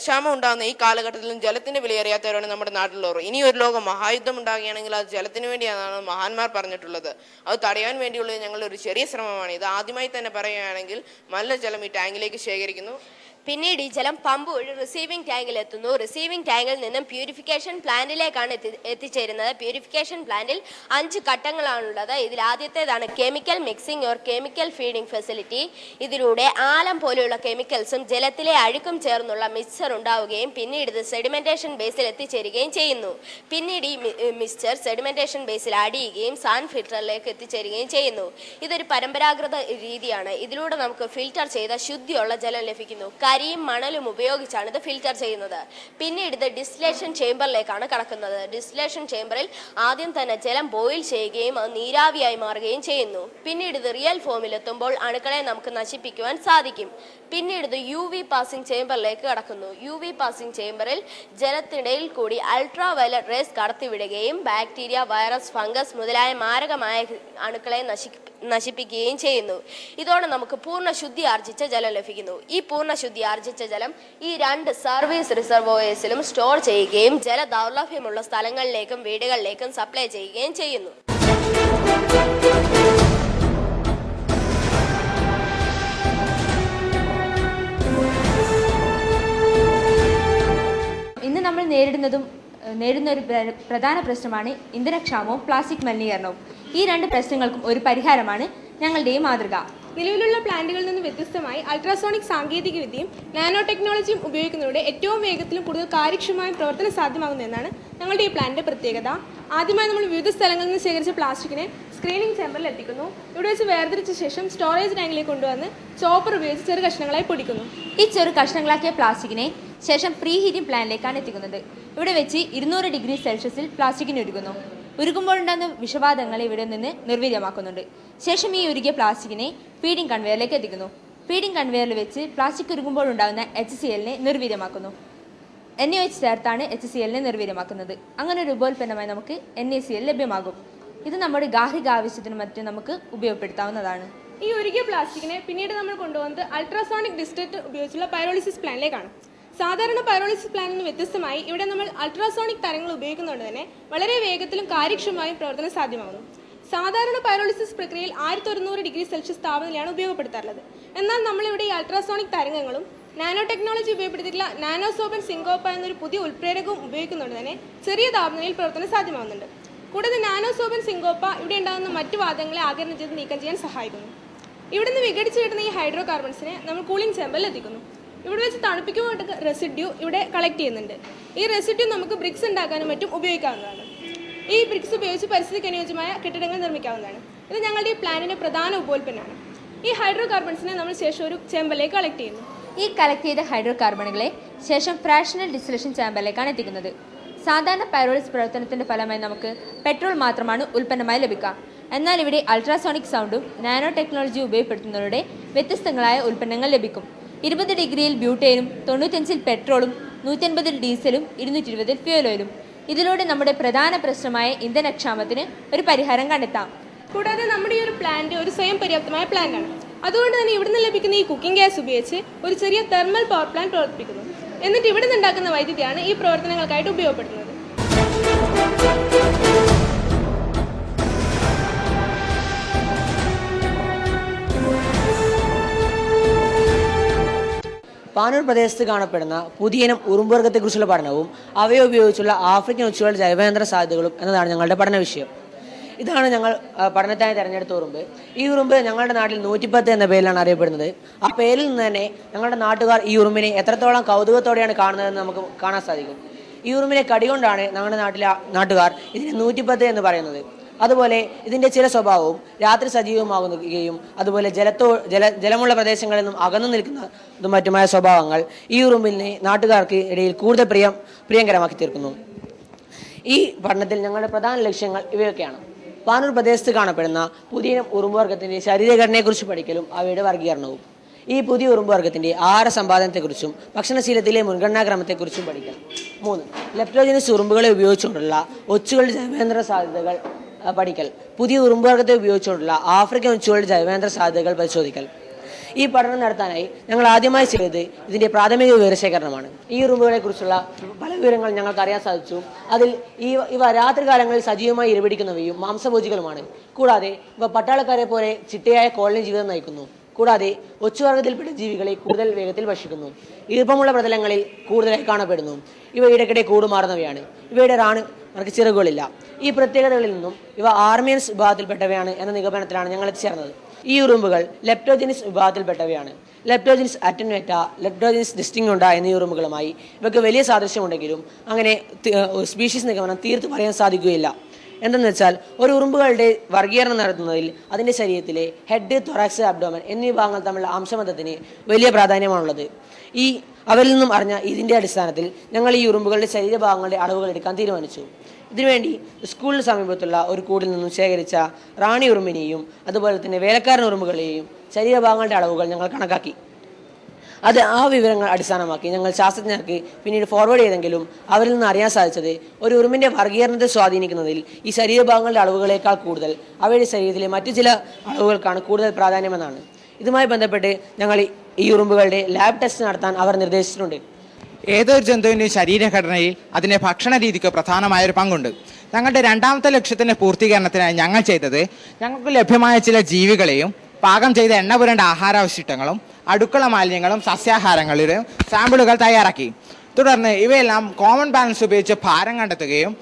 ജലക്ഷാമം ഉണ്ടാകുന്ന ഈ കാലഘട്ടത്തിലും ജലത്തിന്റെ വിലയറിയാത്തവരാണ് നമ്മുടെ നാട്ടിലുള്ളവർ. ഇനി ഒരു ലോകം മഹായുദ്ധം ഉണ്ടാകുകയാണെങ്കിൽ അത് ജലത്തിന് വേണ്ടിയാണെന്നാണ് മഹാന്മാർ പറഞ്ഞിട്ടുള്ളത്. അത് തടയാൻ വേണ്ടിയുള്ള ഞങ്ങളുടെ ഒരു ചെറിയ ശ്രമമാണ് ഇത്. ആദ്യമായി തന്നെ പറയുകയാണെങ്കിൽ മലിനജലം ഈ ടാങ്കിലേക്ക് ശേഖരിക്കുന്നു. പിന്നീട് ഈ ജലം പമ്പ് വഴി റിസീവിംഗ് ടാങ്കിൽ എത്തുന്നു. റിസീവിംഗ് ടാങ്കിൽ നിന്നും പ്യൂരിഫിക്കേഷൻ പ്ലാന്റിലേക്കാണ് എത്തിച്ചേരുന്നത്. പ്യൂരിഫിക്കേഷൻ പ്ലാന്റിൽ 5 ഘട്ടങ്ങളാണുള്ളത്. ഇതിൽ ആദ്യത്തേതാണ് chemical mixing or chemical feeding facility. ഇതിലൂടെ ആലം പോലെയുള്ള കെമിക്കൽസും ജലത്തിലെ അഴുക്കും ചേർന്നുള്ള മിക്സ്ചർ ഉണ്ടാവുകയും പിന്നീട് ഇത് സെഡിമെന്റേഷൻ ബേസിൽ എത്തിച്ചേരുകയും ചെയ്യുന്നു. പിന്നീട് ഈ മിക്സ്ചർ സെഡിമെന്റേഷൻ ബേസിൽ അടിയുകയും സാൻഡ് ഫിൽറ്ററിലേക്ക് എത്തിച്ചേരുകയും ചെയ്യുന്നു. ഇതൊരു പരമ്പരാഗത രീതിയാണ്. ഇതിലൂടെ നമുക്ക് ഫിൽറ്റർ ചെയ്ത ശുദ്ധിയുള്ള ജലം ലഭിക്കുന്നു. കരിയും മണലും ഉപയോഗിച്ചാണ് ഇത് ഫിൽറ്റർ ചെയ്യുന്നത്. പിന്നീട് ഇത് ഡിസ്റ്റിലേഷൻ ചേംബറിലേക്കാണ് കടക്കുന്നത്. ഡിസ്റ്റിലേഷൻ ചേംബറിൽ ആദ്യം തന്നെ ജലം ബോയിൽ ചെയ്യുകയും അത് നീരാവിയായി മാറുകയും ചെയ്യുന്നു. പിന്നീട് ഇത് റിയൽ ഫോമിലെത്തുമ്പോൾ അണുക്കളെ നമുക്ക് നശിപ്പിക്കുവാൻ സാധിക്കും. പിന്നീട് ഇത് UV പാസിംഗ് ചേംബറിലേക്ക് കടക്കുന്നു. UV പാസിംഗ് ചേംബറിൽ ജലത്തിനിടയിൽ കൂടി അൾട്രാ വയലറ്റ് റേസ് കടത്തിവിടുകയും ബാക്ടീരിയ, വൈറസ്, ഫംഗസ് മുതലായ മാരകമായ അണുക്കളെ നശിപ്പിക്കുകയും ചെയ്യുന്നു. ഇതോടെ നമുക്ക് പൂർണ്ണ ശുദ്ധി ആർജിച്ച ജലം ലഭിക്കുന്നു. ഈ പൂർണ്ണ ശുദ്ധി ആർജിച്ച ജലം ഈ 2 സർവീസ് റിസർവോയേഴ്സിലും സ്റ്റോർ ചെയ്യുകയും ജല ദൗർലഭ്യമുള്ള സ്ഥലങ്ങളിലേക്കും വീടുകളിലേക്കും സപ്ലൈ ചെയ്യുകയും ചെയ്യുന്നു. ഇന്ന് നമ്മൾ നേരിടുന്ന ഒരു പ്രധാന പ്രശ്നമാണ് ഇന്ധനക്ഷാമവും പ്ലാസ്റ്റിക് മലിനീകരണവും. ഈ 2 പ്രശ്നങ്ങൾക്കും ഒരു പരിഹാരമാണ് ഞങ്ങളുടെ ഈ മാതൃക. നിലവിലുള്ള പ്ലാന്റുകളിൽ നിന്ന് വ്യത്യസ്തമായി അൾട്രാസോണിക് സാങ്കേതിക വിദ്യയും നാനോ ടെക്നോളജിയും ഉപയോഗിക്കുന്നതിലൂടെ ഏറ്റവും വേഗത്തിലും കൂടുതൽ കാര്യക്ഷമമായും പ്രവർത്തനം സാധ്യമാകുന്നതെന്നാണ് ഞങ്ങളുടെ ഈ പ്ലാന്റിന്റെ പ്രത്യേകത. ആദ്യമായി നമ്മൾ വിവിധ സ്ഥലങ്ങളിൽ നിന്ന് ശേഖരിച്ച പ്ലാസ്റ്റിക്കിനെ സ്ക്രീനിങ് ചേമ്പറിൽ എത്തിക്കുന്നു. ഇവിടെ വെച്ച് വേർതിരിച്ച ശേഷം സ്റ്റോറേജ് ടാങ്കിലേക്ക് കൊണ്ടുവന്ന് ചോപ്പർ ഉപയോഗിച്ച് ചെറു കഷ്ണങ്ങളായി പൊടിക്കുന്നു. ഈ ചെറു കഷ്ണങ്ങളാക്കിയ പ്ലാസ്റ്റിക്കിനെ ശേഷം പ്രീ ഹീറ്റിംഗ് പ്ലാന്റിലേക്കാണ് എത്തിക്കുന്നത്. ഇവിടെ വെച്ച് 200 ഡിഗ്രി സെൽഷ്യസിൽ പ്ലാസ്റ്റിക്കിന് ഉരുകുന്നു. ഉരുകുമ്പോഴുണ്ടാകുന്ന വിഷവാതങ്ങളെ ഇവിടെ നിന്ന് നിർവീര്യമാക്കുന്നുണ്ട്. ശേഷം ഈ ഉരുകിയ പ്ലാസ്റ്റിക്കിനെ ഫീഡിംഗ് കൺവെയറിലേക്ക് എത്തിക്കുന്നു. ഫീഡിംഗ് കൺവെയറിൽ വെച്ച് പ്ലാസ്റ്റിക് ഉരുകുമ്പോഴുണ്ടാകുന്ന HCl-നെ നിർവീര്യമാക്കുന്നു. NaOH ചേർത്താണ് HCl-നെ നിർവീര്യമാക്കുന്നത്. അങ്ങനെ ഒരു ഉപോൽപ്പന്നമായി നമുക്ക് NaCl ലഭ്യമാകും. ഇത് നമ്മുടെ ഗാർഹിക ആവശ്യത്തിനും മറ്റും നമുക്ക് ഉപയോഗപ്പെടുത്താവുന്നതാണ്. ഈ ഉരുകിയ പ്ലാസ്റ്റിക്കിനെ പിന്നീട് നമ്മൾ കൊണ്ടുവന്നത് അൾട്രാസോണിക് ഡിസ്റ്റക്ടർ ഉപയോഗിച്ചുള്ള പൈറോളിസിസ് പ്ലാന്റിലേക്കാണ്. സാധാരണ പൈറോളിസിസ് പ്ലാന്റിൽ നിന്ന് വ്യത്യസ്തമായി ഇവിടെ നമ്മൾ അൾട്രാസോണിക് തരങ്ങൾ ഉപയോഗിക്കുന്നതുകൊണ്ട് തന്നെ വളരെ വേഗത്തിലും കാര്യക്ഷമമായും പ്രവർത്തനം സാധ്യമാകുന്നു. സാധാരണ പൈറോളിസിസ് പ്രക്രിയയിൽ 1100 ഡിഗ്രി സെൽഷ്യസ് താപനിലയാണ് ഉപയോഗപ്പെടുത്താറുള്ളത്. എന്നാൽ നമ്മളിവിടെ ഈ അൾട്രാസോണിക് തരംഗങ്ങളും നാനോ ടെക്നോളജി ഉപയോഗപ്പെടുത്തിയിട്ടുള്ള നാനോസോബൻ സിങ്കോപ്പ എന്നൊരു പുതിയ ഉൽപ്രേരകവും ഉപയോഗിക്കുന്നതുകൊണ്ട് തന്നെ ചെറിയ താപനിലയിൽ പ്രവർത്തനം സാധ്യമാകുന്നുണ്ട്. കൂടാതെ നാനോസോബൻ സിങ്കോപ്പ ഇവിടെ ഉണ്ടാകുന്ന മറ്റു വാതകങ്ങളെ ആഗിരണം ചെയ്ത് നീക്കം ചെയ്യാൻ സഹായിക്കുന്നു. ഇവിടെ നിന്ന് വിഘടിച്ച് കിട്ടുന്ന ഈ ഹൈഡ്രോ കാർബൺസിനെ നമ്മൾ കൂളിംഗ് ചേമ്പറിൽ എത്തിക്കുന്നു. ഇവിടെ വെച്ച് തണുപ്പിക്കുമ്പോൾ റെസിഡ്യൂ ഇവിടെ കളക്ട് ചെയ്യുന്നുണ്ട്. ഈ റെസിഡ്യൂ നമുക്ക് ബ്രിക്സ് ഉണ്ടാക്കാനും മറ്റും ഉപയോഗിക്കാവുന്നതാണ്. ഈ ബ്രിക്സ് ഉപയോഗിച്ച് പരിസ്ഥിതിക്ക് അനുയോജ്യമായ കെട്ടിടങ്ങൾ നിർമ്മിക്കാവുന്നതാണ്. ഇത് ഞങ്ങളുടെ ഈ പ്ലാന്റിന്റെ പ്രധാന ഉപോൽപ്പന്നമാണ്. ഈ ഹൈഡ്രോ കാർബൺസിനെ നമ്മൾ ശേഷം ഒരു ചേമ്പറിലേക്ക് കളക്ട് ചെയ്യുന്നു. ഈ കളക്ട് ചെയ്ത ഹൈഡ്രോ കാർബണുകളെ ശേഷം ഫ്രാക്ഷണൽ ഡിസ്റ്റിലേഷൻ ചേമ്പറിലേക്കാണ് എത്തിക്കുന്നത്. സാധാരണ പൈറോളിസ് പ്രവർത്തനത്തിന്റെ ഫലമായി നമുക്ക് പെട്രോൾ മാത്രമാണ് ഉൽപ്പന്നമായി ലഭിക്കുക. എന്നാൽ ഇവിടെ അൾട്രാസോണിക് സൗണ്ടും നാനോ ടെക്നോളജിയും ഉപയോഗപ്പെടുത്തുന്നതിലൂടെ വ്യത്യസ്തങ്ങളായ ഉൽപ്പന്നങ്ങൾ ലഭിക്കും. 20 ഡിഗ്രിയിൽ ബ്യൂട്ടേനും 95-ൽ പെട്രോളും 150-ൽ ഡീസലും 220-ൽ ഫ്യൂൽ ഓയിലും. ഇതിലൂടെ നമ്മുടെ പ്രധാന പ്രശ്നമായ ഇന്ധനക്ഷാമത്തിന് ഒരു പരിഹാരം കണ്ടെത്താം. കൂടാതെ നമ്മുടെ ഈ ഒരു പ്ലാന്റ് ഒരു സ്വയം പര്യാപ്തമായ പ്ലാന്റാണ്. അതുകൊണ്ട് തന്നെ ഇവിടുന്ന് ലഭിക്കുന്ന ഈ കുക്കിംഗ് ഗ്യാസ് ഉപയോഗിച്ച് ഒരു ചെറിയ തെർമൽ പവർ പ്ലാന്റ് പ്രവർത്തിപ്പിക്കുന്നു. എന്നിട്ട് ഇവിടെ നിന്നുണ്ടാക്കുന്ന വൈദ്യുതിയാണ് ഈ പ്രവർത്തനങ്ങൾക്കായിട്ട് ഉപയോഗപ്പെടുത്തുന്നത്. പാനൂർ പ്രദേശത്ത് കാണപ്പെടുന്ന പുതിയനം ഉറുമ്പുവർഗത്തെക്കുറിച്ചുള്ള പഠനവും അവയെ ഉപയോഗിച്ചുള്ള ആഫ്രിക്കൻ ഉച്ചകളുടെ ജൈവേന്ദ്ര സാധ്യതകളും എന്നതാണ് ഞങ്ങളുടെ പഠന വിഷയം. ഇതാണ് ഞങ്ങൾ പഠനത്തിനായി തിരഞ്ഞെടുത്ത ഉറുമ്പ്. ഈ ഉറുമ്പ് ഞങ്ങളുടെ നാട്ടിൽ 110 എന്ന പേരിലാണ് അറിയപ്പെടുന്നത്. ആ പേരിൽ നിന്ന് തന്നെ ഞങ്ങളുടെ നാട്ടുകാർ ഈ ഉറുമ്പിനെ എത്രത്തോളം കൗതുകത്തോടെയാണ് കാണുന്നതെന്ന് നമുക്ക് കാണാൻ സാധിക്കും. ഈ ഉറുമ്പിനെ കടികൊണ്ടാണ് ഞങ്ങളുടെ നാട്ടുകാർ ഇതിനെ 110 എന്ന് പറയുന്നത്. അതുപോലെ ഇതിൻ്റെ ചില സ്വഭാവവും രാത്രി സജീവമാകുകയും അതുപോലെ ജലമുള്ള പ്രദേശങ്ങളിൽ നിന്നും അകന്നു നിൽക്കുന്നതും മറ്റുമായ സ്വഭാവങ്ങൾ ഈ ഉറുമ്പിനെ നാട്ടുകാർക്ക് ഇടയിൽ കൂടുതൽ പ്രിയങ്കരമാക്കി തീർക്കുന്നു. ഈ പഠനത്തിൽ ഞങ്ങളുടെ പ്രധാന ലക്ഷ്യങ്ങൾ ഇവയൊക്കെയാണ്. പാനൂർ പ്രദേശത്ത് കാണപ്പെടുന്ന പുതിയ ഉറുമ്പുവർഗത്തിൻ്റെ ശരീരഘടനയെക്കുറിച്ച് പഠിക്കലും അവയുടെ വർഗീകരണവും. ഈ പുതിയ ഉറുമ്പുവർഗത്തിൻ്റെ ആഹാര സമ്പാദനത്തെക്കുറിച്ചും ഭക്ഷണശീലത്തിലെ മുൻഗണനാക്രമത്തെക്കുറിച്ചും പഠിക്കണം. 3. ലെപ്റ്റോജനസ് ഉറുമ്പുകളെ ഉപയോഗിച്ചുകൊണ്ടുള്ള ഒച്ചുകളുടെ ജൈവേന്ദ്ര സാധ്യതകൾ പഠിക്കൽ. പുതിയ ഉറുമ്പുവർഗത്തെ ഉപയോഗിച്ചുകൊണ്ടുള്ള ആഫ്രിക്കൻ ഒച്ചുകളുടെ ജൈവേന്ദ്ര സാധ്യതകൾ പരിശോധിക്കൽ. ഈ പഠനം നടത്താനായി ഞങ്ങൾ ആദ്യമായി ചെയ്തത് ഇതിൻ്റെ പ്രാഥമിക വിവരശേഖരണമാണ്. ഈ ഉറുമ്പുകളെ കുറിച്ചുള്ള പല വിവരങ്ങൾ ഞങ്ങൾക്ക് അറിയാൻ സാധിച്ചു. അതിൽ ഇവ രാത്രികാലങ്ങളിൽ സജീവമായി ഇരപിടിക്കുന്നവയും മാംസഭോജികളുമാണ്. കൂടാതെ ഇവ പട്ടാളക്കാരെ പോലെ ചിട്ടയായ കോളനി ജീവിതം നയിക്കുന്നു. കൂടാതെ ഒച്ചുവർഗത്തിൽപ്പെട്ട ജീവികളെ കൂടുതൽ വേഗത്തിൽ ഭക്ഷിക്കുന്നു. ഈർപ്പമുള്ള പ്രതലങ്ങളിൽ കൂടുതലായി കാണപ്പെടുന്നു. ഇവ ഇടയ്ക്കിടെ കൂടുമാറുന്നവയാണ്. ഇവയുടെ ചിറകുകളില്ല. ഈ പ്രത്യേകതകളിൽ നിന്നും ഇവ ആർമിയൻസ് വിഭാഗത്തിൽപ്പെട്ടവയാണ് എന്ന നിഗമനത്തിലാണ് ഞങ്ങൾ എത്തിച്ചേർന്നത്. ഈ ഉറുമ്പുകൾ ലെപ്റ്റോജനിസ് വിഭാഗത്തിൽപ്പെട്ടവയാണ്. ലെപ്റ്റോജനിസ് അറ്റൻവേറ്റ, ലെപ്റ്റോജനിസ് ഡിസ്റ്റിങ്ക്യുണ്ട എന്നീ ഉറുമ്പുകളുമായി ഇവയ്ക്ക് വലിയ സാദൃശ്യമുണ്ടെങ്കിലും അങ്ങനെ സ്പീഷീസ് നിഗമനം തീർത്ത് പറയാൻ സാധിക്കുകയില്ല. എന്തെന്ന് വെച്ചാൽ ഒരു ഉറുമ്പുകളുടെ വർഗീകരണം നടത്തുന്നതിൽ അതിൻ്റെ ശരീരത്തിലെ ഹെഡ്, തൊറാക്സ്, അബ്ഡോമൻ എന്നീ ഭാഗങ്ങൾ തമ്മിലുള്ള അംശബന്ധത്തിന് വലിയ പ്രാധാന്യമാണുള്ളത്. അവരിൽ നിന്നും അറിഞ്ഞ ഇതിൻ്റെ അടിസ്ഥാനത്തിൽ ഞങ്ങൾ ഈ ഉറുമ്പുകളുടെ ശരീരഭാഗങ്ങളുടെ അളവുകൾ എടുക്കാൻ തീരുമാനിച്ചു. ഇതിനുവേണ്ടി സ്കൂളിന് സമീപത്തുള്ള ഒരു കൂടിൽ നിന്നും ശേഖരിച്ച റാണി ഉറുമ്പിനെയും അതുപോലെ തന്നെ വേലക്കാരൻ ഉറുമ്പുകളെയും ശരീരഭാഗങ്ങളുടെ അളവുകൾ ഞങ്ങൾ കണക്കാക്കി. ആ വിവരങ്ങൾ അടിസ്ഥാനമാക്കി ഞങ്ങൾ ശാസ്ത്രജ്ഞർക്ക് പിന്നീട് ഫോർവേഡ് ചെയ്തെങ്കിലും അവരിൽ നിന്ന് അറിയാൻ സാധിച്ചത് ഒരു ഉറുമ്പിൻ്റെ വർഗീകരണത്തെ സ്വാധീനിക്കുന്നതിൽ ഈ ശരീരഭാഗങ്ങളുടെ അളവുകളേക്കാൾ കൂടുതൽ അവയുടെ ശരീരത്തിലെ മറ്റു ചില അളവുകൾക്കാണ് കൂടുതൽ പ്രാധാന്യമെന്നാണ്. ഇതുമായി ബന്ധപ്പെട്ട് ഞങ്ങൾ ഈ ഉറുമ്പുകളുടെ ലാബ് ടെസ്റ്റ് നടത്താൻ അവർ നിർദ്ദേശിച്ചിട്ടുണ്ട്. ഏതൊരു ജന്തുവിൻ്റെയും ശരീരഘടനയിൽ അതിൻ്റെ ഭക്ഷണ രീതിക്ക് പ്രധാനമായൊരു പങ്കുണ്ട്. ഞങ്ങളുടെ രണ്ടാമത്തെ ലക്ഷ്യത്തിൻ്റെ പൂർത്തീകരണത്തിനായി ഞങ്ങൾ ചെയ്തത് ഞങ്ങൾക്ക് ലഭ്യമായ ചില ജീവികളെയും പാകം ചെയ്ത എണ്ണ പുരണ്ട ആഹാരാവശിഷ്ടങ്ങളും അടുക്കള മാലിന്യങ്ങളും സസ്യാഹാരങ്ങളുടെയും സാമ്പിളുകൾ തയ്യാറാക്കി. തുടർന്ന് ഇവയെല്ലാം കോമൺ ബാലൻസ് ഉപയോഗിച്ച് ഭാരം കണ്ടെത്തുകയും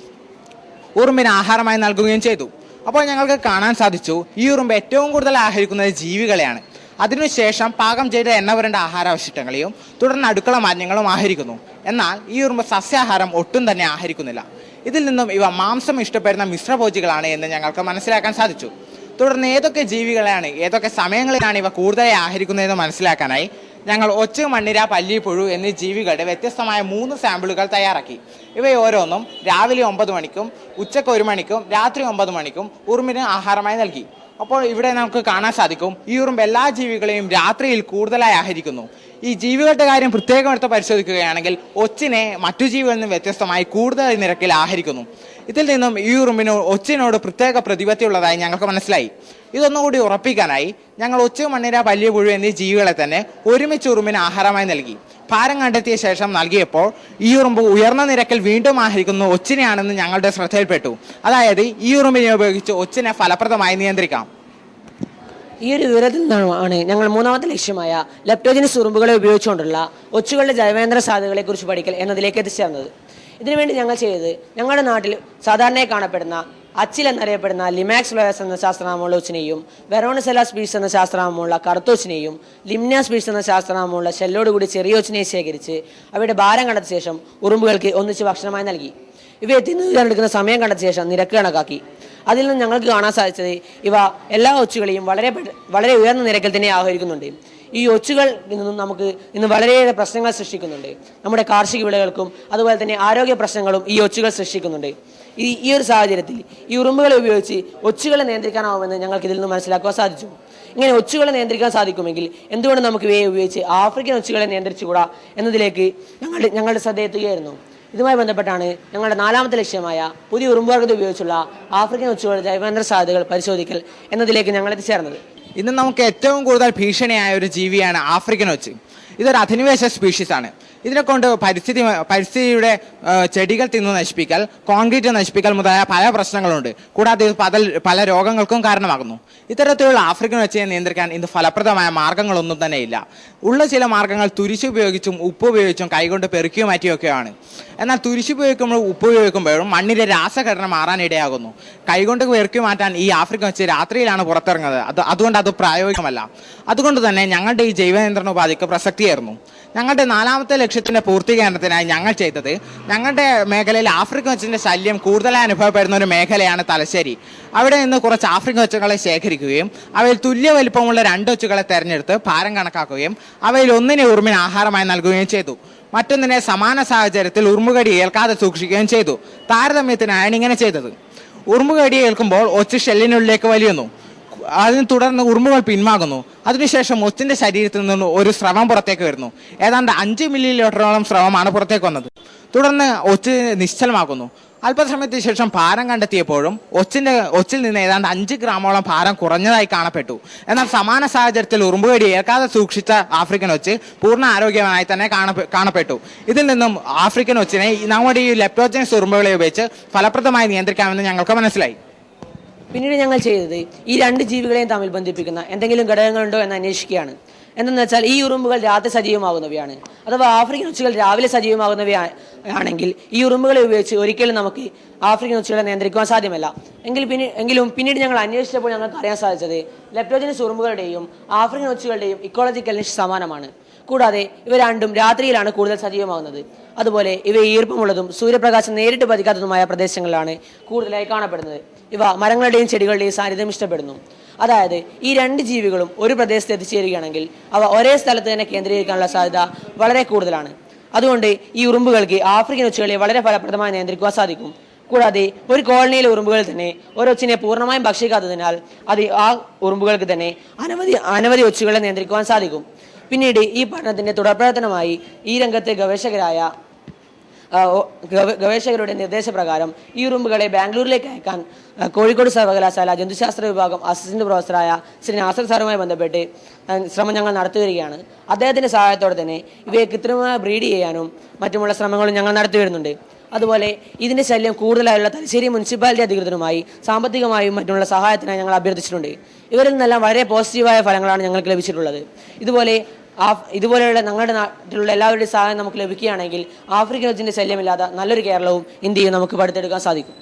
ഉറുമ്പിന് ആഹാരമായി നൽകുകയും ചെയ്തു. അപ്പോൾ ഞങ്ങൾക്ക് കാണാൻ സാധിച്ചു ഈ ഉറുമ്പ് ഏറ്റവും കൂടുതൽ ആഹരിക്കുന്നത് ജീവികളെയാണ്. അതിനുശേഷം പാകം ചെയ്ത എണ്ണ പുരണ്ട ആഹാരാവശിഷ്ടങ്ങളെയും തുടർന്ന് അടുക്കള മാലിന്യങ്ങളും ആഹരിക്കുന്നു. എന്നാൽ ഈ ഉറുമ്പ് സസ്യാഹാരം ഒട്ടും തന്നെ ആഹരിക്കുന്നില്ല. ഇതിൽ നിന്നും ഇവ മാംസം ഇഷ്ടപ്പെടുന്ന മിശ്രഭോജികളാണ് എന്ന് ഞങ്ങൾക്ക് മനസ്സിലാക്കാൻ സാധിച്ചു. തുടർന്ന് ഏതൊക്കെ ജീവികളെയാണ് ഏതൊക്കെ സമയങ്ങളിലാണ് ഇവ കൂടുതലായി ആഹരിക്കുന്നതെന്ന് മനസ്സിലാക്കാനായി ഞങ്ങൾ ഒച്ച്, മണ്ണിര, പല്ലിപ്പുഴു എന്നീ ജീവികളുടെ വ്യത്യസ്തമായ 3 സാമ്പിളുകൾ തയ്യാറാക്കി. ഇവയോരോന്നും രാവിലെ 9 മണിക്കും ഉച്ചയ്ക്ക് 1 മണിക്കും രാത്രി 9 മണിക്കും ഉറുമ്പിന് ആഹാരമായി നൽകി. അപ്പോൾ ഇവിടെ നമുക്ക് കാണാൻ സാധിക്കും ഈ ഉറുമ്പ് എല്ലാ ജീവികളെയും രാത്രിയിൽ കൂടുതലായി ആഹരിക്കുന്നു. ഈ ജീവികളുടെ കാര്യം പ്രത്യേകം എടുത്ത് പരിശോധിക്കുകയാണെങ്കിൽ ഒച്ചിനെ മറ്റു ജീവികളിൽ നിന്നും വ്യത്യസ്തമായി കൂടുതൽ നിരക്കിൽ ആഹരിക്കുന്നു. ഇതിൽ നിന്നും ഈ ഉറുമ്പിന് ഒച്ചിനോട് പ്രത്യേക പ്രതിപത്തിയുള്ളതായി ഞങ്ങൾക്ക് മനസ്സിലായി. ഇതൊന്നുകൂടി ഉറപ്പിക്കാനായി ഞങ്ങൾ ഒച്ച്, മണ്ണിര, പല്ലിപ്പുഴു എന്നീ ജീവികളെ തന്നെ ഒരുമിച്ച് ഉറുമ്പിന് ആഹാരമായി നൽകി. ഭാരം കണ്ടെത്തിയ ശേഷം നൽകിയപ്പോൾ ഈ ഉറുമ്പ് ഉയർന്ന നിരക്കിൽ വീണ്ടും ആഹരിക്കുന്നു ഒച്ചിനെയാണെന്ന് ഞങ്ങളുടെ ശ്രദ്ധയിൽപ്പെട്ടു. അതായത് ഈ ഉറുമ്പിനെ ഉപയോഗിച്ച് ഒച്ചിനെ ഫലപ്രദമായി നിയന്ത്രിക്കാം. ഈ ഒരു വിവരത്തിൽ നിന്നാണ് ഞങ്ങൾ മൂന്നാമത്തെ ലക്ഷ്യമായ ലെപ്റ്റോജനിസ് ഉറുമ്പുകളെ ഉപയോഗിച്ചുകൊണ്ടുള്ള ഒച്ചുകളുടെ ജൈവേന്ദ്ര സാധ്യതകളെക്കുറിച്ച് പഠിക്കൽ എന്നതിലേക്ക് എത്തിച്ചേർന്നത്. ഇതിനുവേണ്ടി ഞങ്ങൾ ചെയ്തത് ഞങ്ങളുടെ നാട്ടിൽ സാധാരണയായി കാണപ്പെടുന്ന അച്ചിൽ എന്നറിയപ്പെടുന്ന ലിമാക്സ് ഫ്ലോയസ് എന്ന ശാസ്ത്രനാമമുള്ള ഒച്ചിനെയും വെറോണിസെല സ്പീഷീസ് എന്ന ശാസ്ത്രനാമമുള്ള കറുത്തൊച്ചിനെയും ലിംന സ്പീഷീസ് എന്ന ശാസ്ത്രനാമമുള്ള ഷെല്ലോടുകൂടി ചെറിയ ഒച്ചിനെയും ശേഖരിച്ച് അവയുടെ ഭാരം കണ്ടെത്തിയ ശേഷം ഉറുമ്പുകൾക്ക് ഒന്നിച്ച് ഭക്ഷണമായി നൽകി. ഇവയെ തിന്നുകണ്ടെടുക്കുന്ന സമയം കണ്ടെത്തിയ ശേഷം നിരക്ക് കണക്കാക്കി. അതിൽ നിന്ന് ഞങ്ങൾക്ക് കാണാൻ സാധിച്ചത് ഇവ എല്ലാ ഒച്ചുകളെയും വളരെ ഉയർന്ന നിരക്കിൽ തന്നെ ആഹരിക്കുന്നുണ്ട്. ഈ ഒച്ചുകൾ നിന്നും നമുക്ക് ഇന്ന് വളരെയേറെ പ്രശ്നങ്ങൾ സൃഷ്ടിക്കുന്നുണ്ട്. നമ്മുടെ കാർഷിക വിളകൾക്കും അതുപോലെ തന്നെ ആരോഗ്യ പ്രശ്നങ്ങളും ഈ ഒച്ചുകൾ സൃഷ്ടിക്കുന്നുണ്ട്. ഈ ഒരു സാഹചര്യത്തിൽ ഈ ഉറുമ്പുകളെ ഉപയോഗിച്ച് ഒച്ചുകളെ നിയന്ത്രിക്കാനാവുമെന്ന് ഞങ്ങൾക്ക് ഇതിൽ നിന്ന് മനസ്സിലാക്കുവാൻ സാധിച്ചു. ഇങ്ങനെ ഒച്ചുകളെ നിയന്ത്രിക്കാൻ സാധിക്കുമെങ്കിൽ എന്തുകൊണ്ട് നമുക്ക് ഇവയെ ഉപയോഗിച്ച് ആഫ്രിക്കൻ ഒച്ചുകളെ നിയന്ത്രിച്ചുകൂടാ എന്നതിലേക്ക് ഞങ്ങളുടെ ശ്രദ്ധ എത്തുകയായിരുന്നു. ഇതുമായി ബന്ധപ്പെട്ടാണ് ഞങ്ങളുടെ 4ാമത്തെ ലക്ഷ്യമായ പുതിയ ഉറുമ്പുവർഗത്തെ ഉപയോഗിച്ചുള്ള ആഫ്രിക്കൻ ഒച്ചുകളുടെ ജൈവേന്ദ്ര സാധ്യതകൾ പരിശോധിക്കൽ എന്നതിലേക്ക് ഞങ്ങൾ എത്തിച്ചേർന്നത്. ഇന്ന് നമുക്ക് ഏറ്റവും കൂടുതൽ ഭീഷണിയായ ഒരു ജീവിയാണ് ആഫ്രിക്കൻ ഒച്ച്. ഇതൊരു അധിനിവേശ സ്പീഷീസാണ്. ഇതിനെ കൊണ്ട് പരിസ്ഥിതിയുടെ ചെടികൾ തിന്നു നശിപ്പിക്കൽ, കോൺക്രീറ്റ് നശിപ്പിക്കൽ മുതലായ പല പ്രശ്നങ്ങളുണ്ട്. കൂടാതെ ഇത് പല രോഗങ്ങൾക്കും കാരണമാകുന്നു. ഇത്തരത്തിലുള്ള ആഫ്രിക്കൻ ഒച്ചയെ നിയന്ത്രിക്കാൻ ഇന്ന് ഫലപ്രദമായ മാർഗങ്ങളൊന്നും തന്നെ ഇല്ല. ഉള്ള ചില മാർഗങ്ങൾ തുരിശുപയോഗിച്ചും ഉപ്പ് ഉപയോഗിച്ചും കൈകൊണ്ട് പെറുക്കിയോ മാറ്റിയൊക്കെയാണ്. എന്നാൽ തുരിശുപയോഗിക്കുമ്പോഴും ഉപ്പ് ഉപയോഗിക്കുമ്പോഴും മണ്ണിലെ രാസഘടന മാറാനിടയാകുന്നു. കൈകൊണ്ട് പെറുക്കി മാറ്റാൻ ഈ ആഫ്രിക്കൻ ഒച്ച രാത്രിയിലാണ് പുറത്തിറങ്ങുന്നത്. അതുകൊണ്ട് അത് പ്രായോഗികമല്ല. അതുകൊണ്ട് തന്നെ ഞങ്ങളുടെ ഈ ജൈവ നിയന്ത്രണ ഉപാധിക്ക് പ്രസക്തിയായിരുന്നു. ഞങ്ങളുടെ 4ാമത്തെ ലക്ഷ്യത്തിന്റെ പൂർത്തീകരണത്തിനായി ഞങ്ങൾ ചെയ്തത് ഞങ്ങളുടെ മേഖലയിൽ ആഫ്രിക്കൻ ഒച്ചിന്റെ ശല്യം കൂടുതലായി അനുഭവപ്പെടുന്ന ഒരു മേഖലയാണ് തലശ്ശേരി. അവിടെ നിന്ന് കുറച്ച് ആഫ്രിക്കൻ ഒച്ചുകളെ ശേഖരിക്കുകയും അവയിൽ തുല്യ വലിപ്പമുള്ള 2 ഒച്ചുകളെ തെരഞ്ഞെടുത്ത് ഭാരം കണക്കാക്കുകയും അവയിൽ ഒന്നിനെ ഉറുമ്പിന് ആഹാരമായി നൽകുകയും ചെയ്തു. മറ്റൊന്നിനെ സമാന സാഹചര്യത്തിൽ ഉറുമ്പുകടി ഏൽക്കാതെ സൂക്ഷിക്കുകയും ചെയ്തു. താരതമ്യത്തിനായാണ് ഇങ്ങനെ ചെയ്തത്. ഉറുമ്പുകടി ഏൽക്കുമ്പോൾ ഒച്ച് ഷെല്ലിനുള്ളിലേക്ക് വലിയുന്നു. അതിന് തുടർന്ന് ഉറുമ്പുകൾ പിന്മാകുന്നു. അതിനുശേഷം ഒച്ചിന്റെ ശരീരത്തിൽ നിന്ന് ഒരു സ്രവം പുറത്തേക്ക് വരുന്നു. ഏതാണ്ട് 5 മില്ലി ലിറ്ററോളം സ്രവമാണ് പുറത്തേക്ക് വന്നത്. തുടർന്ന് ഒച്ച് നിശ്ചലമാകുന്നു. അല്പസമയത്തിന് ശേഷം ഭാരം കണ്ടെത്തിയപ്പോഴും ഒച്ചിൽ നിന്ന് ഏതാണ്ട് 5 ഗ്രാമോളം ഭാരം കുറഞ്ഞതായി കാണപ്പെട്ടു. എന്നാൽ സമാന സാഹചര്യത്തിൽ ഉറുമ്പുകടി ഏൽക്കാതെ സൂക്ഷിച്ച ആഫ്രിക്കൻ ഒച്ച് പൂർണ്ണ ആരോഗ്യവാനായി തന്നെ കാണപ്പെട്ടു. ഇതിൽ നിന്നും ആഫ്രിക്കൻ ഒച്ചിനെ നമ്മുടെ ഈ ലെപ്റ്റോജൻസ് ഉറുമ്പുകളെ ഉപയോഗിച്ച് ഫലപ്രദമായി നിയന്ത്രിക്കാമെന്ന് ഞങ്ങൾക്ക് മനസ്സിലായി. പിന്നീട് ഞങ്ങൾ ചെയ്തത് ഈ 2 ജീവികളെയും തമ്മിൽ ബന്ധിപ്പിക്കുന്ന എന്തെങ്കിലും ഘടകങ്ങളുണ്ടോ എന്ന് അന്വേഷിക്കുകയാണ്. എന്തെന്ന് വെച്ചാൽ ഈ ഉറുമ്പുകൾ രാത്രി സജീവമാകുന്നവയാണ്, അഥവാ ആഫ്രിക്കൻ ഒച്ചുകൾ രാവിലെ സജീവമാകുന്നവയാണെങ്കിൽ ഈ ഉറുമ്പുകളെ ഉപയോഗിച്ച് ഒരിക്കലും നമുക്ക് ആഫ്രിക്കൻ ഒച്ചുകളെ നിയന്ത്രിക്കുവാൻ സാധ്യമല്ല. എങ്കിലും പിന്നീട് ഞങ്ങൾ അന്വേഷിച്ചപ്പോൾ ഞങ്ങൾക്ക് അറിയാൻ സാധിച്ചത് ലെപ്റ്റോജനസ് ഉറുമ്പുകളുടെയും ആഫ്രിക്കൻ ഒച്ചുകളുടെയും ഇക്കോളജിക്കൽ നിഷ് സമാനമാണ്. കൂടാതെ ഇവ രണ്ടും രാത്രിയിലാണ് കൂടുതൽ സജീവമാകുന്നത്. അതുപോലെ ഇവ ഈർപ്പമുള്ളതും സൂര്യപ്രകാശം നേരിട്ട് പതിക്കാത്തതുമായ പ്രദേശങ്ങളിലാണ് കൂടുതലായി കാണപ്പെടുന്നത്. ഇവ മരങ്ങളുടെയും ചെടികളുടെയും സാന്നിധ്യം ഇഷ്ടപ്പെടുന്നു. അതായത് ഈ 2 ജീവികളും ഒരു പ്രദേശത്ത് എത്തിച്ചേരുകയാണെങ്കിൽ അവ ഒരേ സ്ഥലത്ത് തന്നെ കേന്ദ്രീകരിക്കാനുള്ള സാധ്യത വളരെ കൂടുതലാണ്. അതുകൊണ്ട് ഈ ഉറുമ്പുകൾക്ക് ആഫ്രിക്കൻ ഒച്ചുകളെ വളരെ ഫലപ്രദമായി നിയന്ത്രിക്കുവാൻ സാധിക്കും. കൂടാതെ ഒരു കോളനിയിലെ ഒറുമ്പുകൾ തന്നെ ഒരൊച്ചിനെ പൂർണ്ണമായും ഭക്ഷിക്കാത്തതിനാൽ ആ ഉറുമ്പുകൾക്ക് തന്നെ അനവധി ഒച്ചുകളെ നിയന്ത്രിക്കുവാൻ സാധിക്കും. പിന്നീട് ഈ പഠനത്തിന്റെ തുടർപ്രവർത്തനമായി ഈ രംഗത്തെ ഗവേഷകരുടെ നിർദ്ദേശപ്രകാരം ഈ ഉറുമ്പുകളെ ബാംഗ്ലൂരിലേക്ക് അയക്കാൻ കോഴിക്കോട് സർവകലാശാല ജന്തുശാസ്ത്ര വിഭാഗം അസിസ്റ്റന്റ് പ്രൊഫസറായ ശ്രീ നാസർ സാറുമായി ബന്ധപ്പെട്ട് ശ്രമം ഞങ്ങൾ നടത്തിവരികയാണ്. അദ്ദേഹത്തിന്റെ സഹായത്തോടെ തന്നെ ഇവയെ കൃത്രിമമായി ബ്രീഡ് ചെയ്യാനും മറ്റുമുള്ള ശ്രമങ്ങളും ഞങ്ങൾ നടത്തി വരുന്നുണ്ട്. അതുപോലെ ഇതിന്റെ ശല്യം കൂടുതലായുള്ള തലശ്ശേരി മുനിസിപ്പാലിറ്റി അധികൃതരുമായി സാമ്പത്തികമായും മറ്റുള്ള സഹായത്തിനായി ഞങ്ങൾ അഭ്യർത്ഥിച്ചിട്ടുണ്ട്. ഇവരിൽ നിന്നെല്ലാം വളരെ പോസിറ്റീവായ ഫലങ്ങളാണ് ഞങ്ങൾക്ക് ലഭിച്ചിട്ടുള്ളത്. ഇതുപോലെയുള്ള ഞങ്ങളുടെ നാട്ടിലുള്ള എല്ലാവരുടെയും സഹായം നമുക്ക് ലഭിക്കുകയാണെങ്കിൽ ആഫ്രിക്കൻ ഒച്ചിന്റെ ശല്യമില്ലാതെ നല്ലൊരു കേരളവും ഇന്ത്യയും നമുക്ക് പടുത്തെടുക്കാൻ സാധിക്കും.